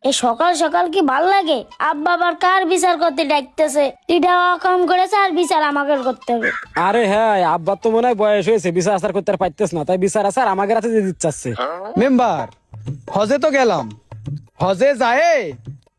এই সকাল সকাল কি ভাল লাগে? আব্বা আবার কার বিচার করতে ডাকতেছে? এটা কম করেছে আর বিচার আমাকে করতে হবে। আরে হ্যাঁ, আব্বার তো মনে হয় বয়স হয়েছে, বিচার আচার করতে আর পারতেছ না, তাই বিচার আচার আমাকে রাতে দিয়ে দিচ্ছে। মেম্বার, হজে তো গেলাম, হজে যায়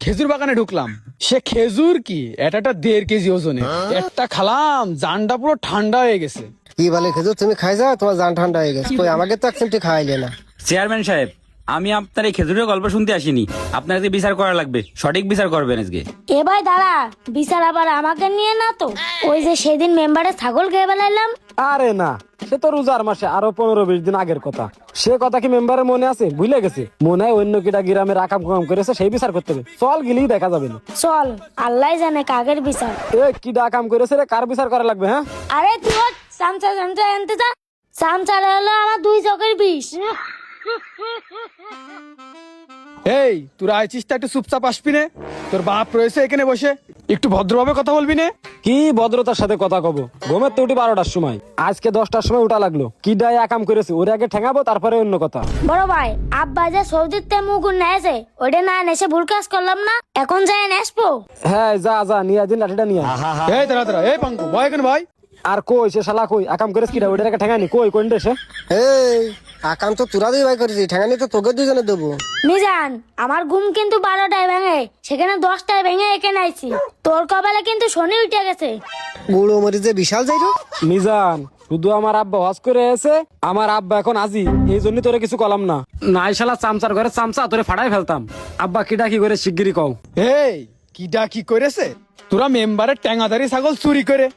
খেজুর বাগানে ঢুকলাম। সে খেজুর কি এটা 1.5 কেজি ওজনে, একটা খালাম জানটা পুরো ঠান্ডা হয়ে গেছে। কি বলে খেজুর তুমি খাই যাও, তোমার জান ঠান্ডা হয়ে গেছে। কই আমাকে তো একদম খাওয়াইলে না। চেয়ারম্যান সাহেব, আমি আপনার এই খেজুরের গল্প শুনতে আসিনি। আপনার যে বিচার করা লাগবে, সঠিক বিচার করবেন আজকে। এ ভাই দাঁড়া, বিচার আবার আমাকে নিয়ে না তো? ওই যে সেদিন মেম্বারে ছাগল খেয়ে বেলাইলাম। আরে না, সে তো রোজার মাসে আরো 15-20 দিন আগের কথা। সে কথা কি মেম্বারের মনে আছে? ভুলে গেছে? মনে হয় অন্য কিটা গ্রামের আকাম কাম করেছে, সেই বিচার করতে হবে। চল গেলেই দেখা যাবে না। চল, আল্লাহ জানে কাগের বিচার। এ কিটা কাম করেছে রে, কার বিচার করা লাগবে? হ্যাঁ আরে তুই চামচা চামচা আনতে যা। চামচা হলো আমার 2 চোখের বিষ। এই তোরা আইছিস তা একটু চুপচাপ আসবি নে? তোর বাপ রয়েছে এখানে বসে, একটু ভদ্রভাবে কথা বলবি নে? কি ভদ্রতার সাথে কথা কব? ঘুমের তো উঠি 12টার সময়, আজকে 10টার সময় উঠা লাগলো। কি ডাই আকাম করেছে ওরে আগে ঠেঙাবো, তারপরে অন্য কথা। বড় ভাই, আব্বা যে সৌদিতে মুগুর নেছে, ওটা না নেছে ভুল কাজ করলাম না? এখন যাই নেসবো। হ্যাঁ যা যা, নিয়ে দিন লাঠিটা নিয়ে আয়। এই দাঁড়া দাঁড়া, এই পাঙ্কু ভয় কেন ভাই? আর কই সে শালা কই আকাম করেছে কিটা ওইটার আগে ঠেঙানি? কই কোন দেশে? এই আকাম তো তোরা দুই ভাই করেছি, ঠেঙানি তো তোকে দুজনে দেবো। মিজান, আমার ঘুম কিন্তু 12টায় ভেঙে, সেখানে 10টায় ভেঙে এখানে আইছি। তোর কপালে কিন্তু শনি উঠে গেছে। গুঁড়ো মরি যে বিশাল যাইরো। মিজান, শুধু আমার আব্বা হজ করে এসে, আমার আব্বা এখন আজি, এই জন্য তোরে কিছু কলাম না। নাই শালা চামচার ঘরে চামচা তোরে ফাড়াই ফেলতাম। আব্বা কিটা কি করে শিগগিরই কও। এই কিডা কি করেছে? তোরা মেম্বারের ট্যাঙাদারি ছাগল চুরি করে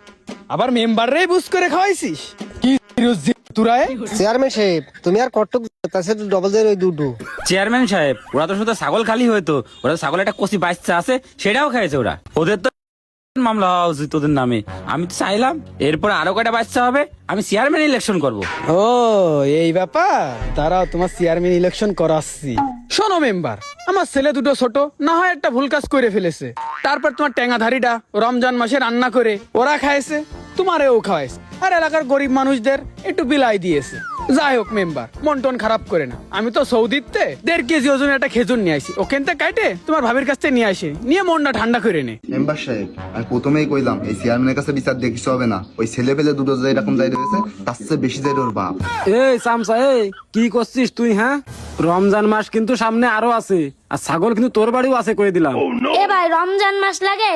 আবার মেম্বাররাই বুঝ করে খাওয়াইছিস? কি তোরা? চেয়ারম্যান সাহেব, তুমি আর কটক তাছে ডবল ওই দুটো। চেয়ারম্যান সাহেব, ওরা তো শুধু ছাগল খালি হয়তো, ওরা ছাগল একটা কচি বাচ্চা আছে, সেটাও খাইছে ওরা। ওদের তো মামলা হওয়া উচিত ওদের নামে। আমি তো চাইলাম এরপর আরো কয়টা বাচ্চা হবে, আমি চেয়ারম্যান ইলেকশন করব। ও এই ব্যাপার, দাঁড়াও তোমার চেয়ারম্যান ইলেকশন করাচ্ছি। শোনো মেম্বার, আমার ছেলে দুটো ছোট, না হয় একটা ভুল কাজ করে ফেলেছে, তারপর তোমার ট্যাঙাধারীটা রমজান মাসে রান্না করে ওরা খাইছে, তোমারেও খাওয়াইছে, আর এলাকার গরিব মানুষদের একটু বিলাই দিয়েছে। যাই হোক মেম্বার, মন টন খারাপ করে না। আমি তো সৌদিতে 1.5 কেজি ওজনের একটা খেজুর নিয়ে আসি, ওখান থেকে কাটে তোমার ভাবির কাছ থেকে নিয়ে আসি, নিয়ে মনটা ঠান্ডা করে নে। মেম্বার সাহেব, আমি প্রথমেই কইলাম এই চেয়ারম্যানের কাছে বিচার দেখিস হবে না। ওই ছেলে পেলে দুটো যে এরকম যাই রয়েছে, তার চেয়ে বেশি যাই ওর বাপ। এই চামচা, এই কি করছিস তুই? হ্যাঁ, রমজান মাস কিন্তু সামনে আরো আছে, আর ছাগল কিন্তু তোর বাড়িও আছে করে দিলাম। এ ভাই, রমজান মাস লাগে,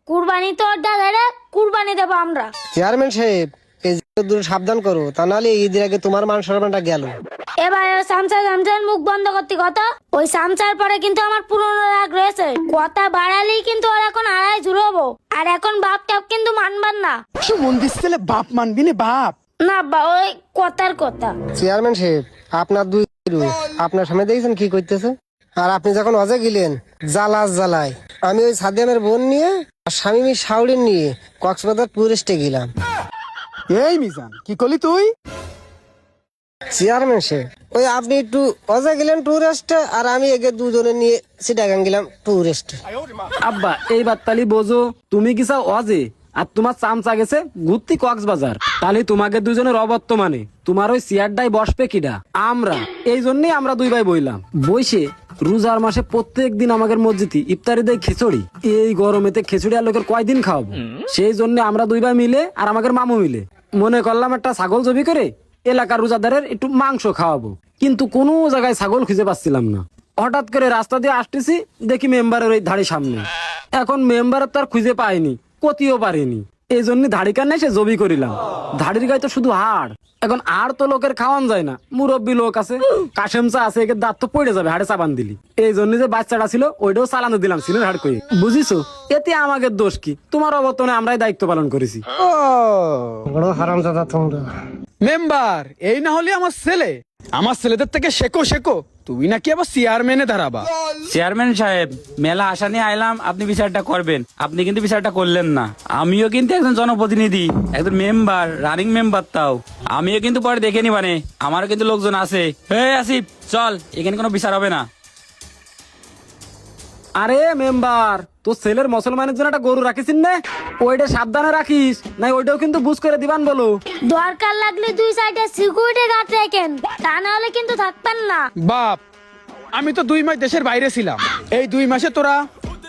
কুরবানি তো দাদা, কুরবানি দেবো আমরা। চেয়ারম্যান সাহেব, এই দুটো সাবধান করো, তা নাহলে ঈদের আগে তোমার মান সম্মানটা গেল। এবার চামচা চামচার মুখ বন্ধ করতে কথা। ওই চামচার পরে কিন্তু আমার পুরনো রাগ রয়েছে, কথা বাড়ালেই কিন্তু ওর এখন আড়াই ঝুলবো। আর এখন বাপ টাপ কিন্তু মানবার না। কি মন দিচ্ছিলে? বাপ মানবি না? বাপ না বা, ওই কথার কথা। চেয়ারম্যান সাহেব, আপনার দুই আপনার সামনে দেখছেন কি করতেছে? আর আপনি যখন অজে গেলেন জ্বালাস জ্বালায়, আমি ওই সাদিয়ামের বোন নিয়ে আর স্বামী শাওরিন নিয়ে কক্সবাজার টুরিস্টে গেলাম। এই মিজান, কি করলি তুই? চেয়ারম্যান সাহেব, ওই আপনি একটু অজে গেলেন টুরিস্টে, আর আমি এগে দুজনে নিয়ে সিটাগাং গেলাম টুরিস্টে। আব্বা এই বাত্তালি বোঝো, তুমি কি চাও অজে, আর তোমার চামচা গেছে ঘুরতি কক্সবাজার, তাহলে তোমাকে দুজনের অবর্তমানে তোমার ওই চেয়ারটাই বসবে কিডা? আমরা। এই জন্যই আমরা দুই ভাই বইলাম বইসে রোজার মাসে প্রত্যেক দিন আমাদের মসজিদে ইফতারি দেয় খিচুড়ি। এই গরমেতে খিচুড়ি আর লোকের কয়দিন খাওয়াবো? সেই জন্য আমরা দুই ভাই মিলে আর আমাদের মামু মিলে মনে করলাম একটা ছাগল জবি করে এলাকার রোজাদারের একটু মাংস খাওয়াবো। কিন্তু কোনো জায়গায় ছাগল খুঁজে পাচ্ছিলাম না। হঠাৎ করে রাস্তা দিয়ে আসতেছি, দেখি মেম্বারের ওই ধাড়ি সামনে। এখন মেম্বারের তো আর খুঁজে পাইনি, কতিও পারিনি, এই জন্য ধাড়ি কান্নায় সে জবি করিলাম। ধাড়ির গায়ে তো শুধু হাড়, এখন আর তো লোকের খাওয়ান যায় না। মুরব্বী লোক আছে, কাশেম চা আছে, একে দাঁত তো পড়ে যাবে হাড়ে চাবান দিলি। এই জন্য যে বাচ্চাটা ছিল ওইটাও চালানো দিলাম সিনের হাড় করে, বুঝিছো? এতে আমাদের দোষ কি? তোমার অবর্তনে আমরাই দায়িত্ব পালন করেছি। ও বড় হারামজাদা তোমরা। মেম্বার, এই না হলে আমার ছেলে, আমার ছেলেদের থেকে শেখো শেখো। তুমি নাকি আবার চেয়ারম্যানে দাঁড়াবা? চেয়ারম্যান সাহেব, মেলা আশা নিয়ে আইলাম আপনি বিচারটা করবেন, আপনি কিন্তু বিচারটা করলেন না। আমিও কিন্তু একজন জনপ্রতিনিধি, একজন মেম্বার, রানিং মেম্বার, তাও আমিও কিন্তু পরে দেখে নিবানে, আমারও কিন্তু লোকজন আছে। হে আসিফ, চল, এখানে কোনো বিচার হবে না। আরে মেম্বার, তোর ছেলের মুসলমানের জন্য একটা গরু রাখিস না, ওইটা সাবধানে রাখিস, নাই ওইটাও কিন্তু বুঝ করে দিবান বলো। দরকার লাগলে 2 সাইডে সিকিউরিটি গার্ড রাখেন, তা না হলে কিন্তু থাকবেন না। বাপ, আমি তো 2 মাস দেশের বাইরে ছিলাম, এই 2 মাসে তোরা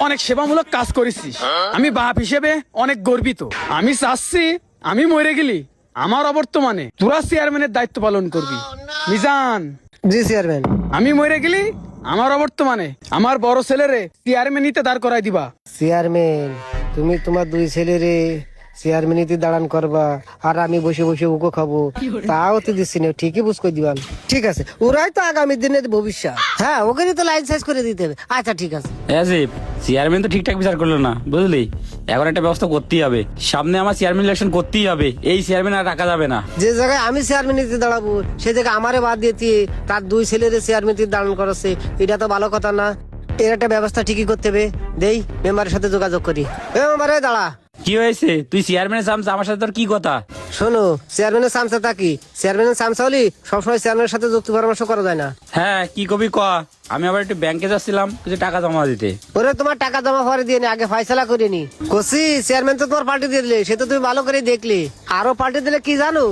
অনেক সেবামূলক কাজ করেছিস, আমি বাপ হিসেবে অনেক গর্বিত। আমি চাচ্ছি আমি মরে গেলি আমার অবর্তমানে তোরা চেয়ারম্যানের দায়িত্ব পালন করবি। মিজান, জি চেয়ারম্যান। আমি মরে গেলি আমার অবর্তমানে আমার বড় ছেলেরে চেয়ারম্যানিতে দাঁড় করাই দিবা। চেয়ারম্যান, তুমি তোমার 2 ছেলেরে চেয়ারম্যানিতে দাঁড়ান করবা, আর আমি বসে বসে উকো খাবো, তাও তো দিচ্ছি না। ঠিকই বুঝ করে দিবান। ঠিক আছে, ওরাই তো আগামী দিনের ভবিষ্যৎ। হ্যাঁ, ওকে তো লাইন সাইজ করে দিতে হবে। আচ্ছা ঠিক আছে। আসিফ, চেয়ারম্যান তো ঠিকঠাক বিচার করলো না, বুঝলি? এখন একটা ব্যবস্থা করতেই হবে, সামনে আমার চেয়ারম্যান ইলেকশন করতেই হবে, এই চেয়ারম্যান আর রাখা যাবে না। যে জায়গায় আমি চেয়ারম্যানিতে দাঁড়াবো সে জায়গায় আমারে বাদ দিয়ে তার 2 ছেলেরে চেয়ারম্যানিতে দাঁড়ান করাচ্ছে, এটা তো ভালো কথা না। এর একটা ব্যবস্থা ঠিকই করতে হবে। দেই মেম্বারের সাথে যোগাযোগ করি। মেম্বারে দাঁড়া। কি হয়েছে? তুই চেয়ারম্যানের চামচা, আমার সাথে তোর কি কথা? শোনো, চেয়ারম্যানের সামসা থাকি, চেয়ারম্যানের সামসা হলে সবসময় চেয়ারম্যানের সাথে যুক্তি পরামর্শ করা যায় না। হ্যাঁ, কি কবি ক। আমি আবার একটু ব্যাংকে যাচ্ছিলাম কিছু টাকা জমা দিতে। ওরে তোমার টাকা জমা পরে দিয়ে নি, আগে ফয়সালা করে নি। কসি চেয়ারম্যান তো তোমার পার্টি দিয়ে দিলে, সে তো তুমি ভালো করে দেখলে। আরো পার্টি দিলে কি জানো,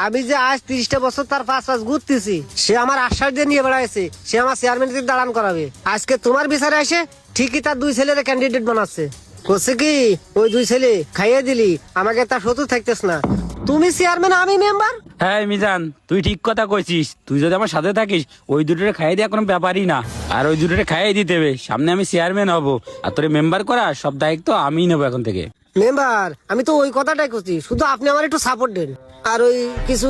আমি যে আজ 30টা বছর তার পাঁচ ঘুরতেছি, সে আমার আশ্বাস দিয়ে নিয়ে বেড়াইছে সে আমার চেয়ারম্যানের দাঁড়ান করাবে। আজকে তোমার বিচারে এসে ঠিকই তার 2 ছেলের ক্যান্ডিডেট বানাচ্ছে। করছে কি, ওই 2 ছেলে খাইয়ে দিলি, আমাকে তার শত্রু থাকতেস না। তুমি চেয়ারম্যান, আমি মেম্বার। হ্যাঁ মিজান, তুই ঠিক কথা কইছিস। তুই যদি আমার সাথে থাকিস, ওই দুটোরে খাইয়ে দেওয়া কোনো ব্যাপারই না, আর ওই দুটোরে খাইয়ে দিতে হবে। সামনে আমি চেয়ারম্যান হব, আর তোরে মেম্বার করা সব দায়িত্ব আমিই নেবো এখন থেকে। মেম্বার, আমি তো ওই কথাটাই করছি, শুধু আপনি আমার একটু সাপোর্ট দেন, আর ওই কিছু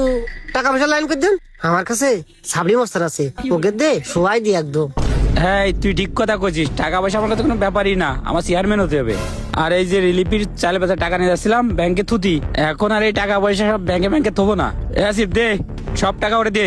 টাকা পয়সা লাইন করে দেন। আমার কাছে সাবরি মস্তান আছে, ওকে দে শোয়াই দি একদম। হ্যাঁ, তুই ঠিক কথা কইছিস, টাকা পয়সা আমার কাছে কোনো ব্যাপারই না, আমার চেয়ারম্যান হতে হবে। আর এই যে রিলিফির চালে বেচা টাকা নিয়ে যাচ্ছিলাম ব্যাংকে থুতি, এখন আর এই টাকা পয়সা সব ব্যাংকে থবো না। আসিফ দে, সব টাকা ওরে দে।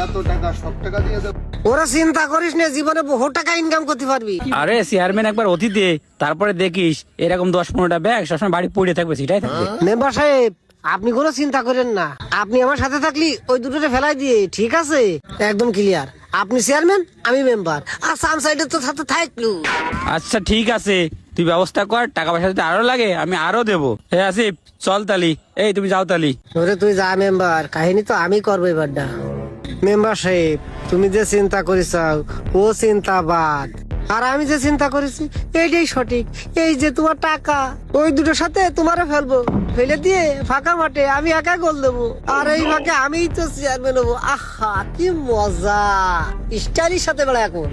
এত টাকা, সব টাকা দিয়ে দেবো। ওরা চিন্তা করিস না, জীবনে বহু টাকা ইনকাম করতে পারবি। আরে চেয়ারম্যান একবার অতি দে, তারপরে দেখিস এরকম 10-15টা ব্যাগ সবসময় বাড়ি পড়ে থাকবে, সেটাই থাকবে। মেম্বার সাহেব, আপনি কোনো চিন্তা করেন না, আপনি আমার সাথে থাকলি ওই দুটোরে ফেলাই দিয়ে, ঠিক আছে? একদম ক্লিয়ার, আপনি চেয়ারম্যান, আমি মেম্বার, আর সাম সাইডে তো সাথে থাকলু। আচ্ছা ঠিক আছে, তুই ব্যবস্থা কর, টাকা পয়সা যদি আরো লাগে আমি আরো দেবো। হ্যাঁ আসিফ, চল তালি। এই তুমি যাও তালি। ওরে তুই যা মেম্বার, কাহিনী তো আমি করবো এবারটা। মেম্বার সাহেব, তুমি যে চিন্তা করিস ও চিন্তা বাদ, আর আমি যে চিন্তা করেছি এইটাই সঠিক। এই যে তোমার টাকা, ওই দুটোর সাথে তোমারও ফেলবো, ফেলে দিয়ে ফাঁকা মাঠে আমি একা গোল দেবো, আর এই ফাঁকে আমিই তো চেয়ারম্যান হবো। আহা কি মজা, স্টাইলির সাথে বেড়া এখন।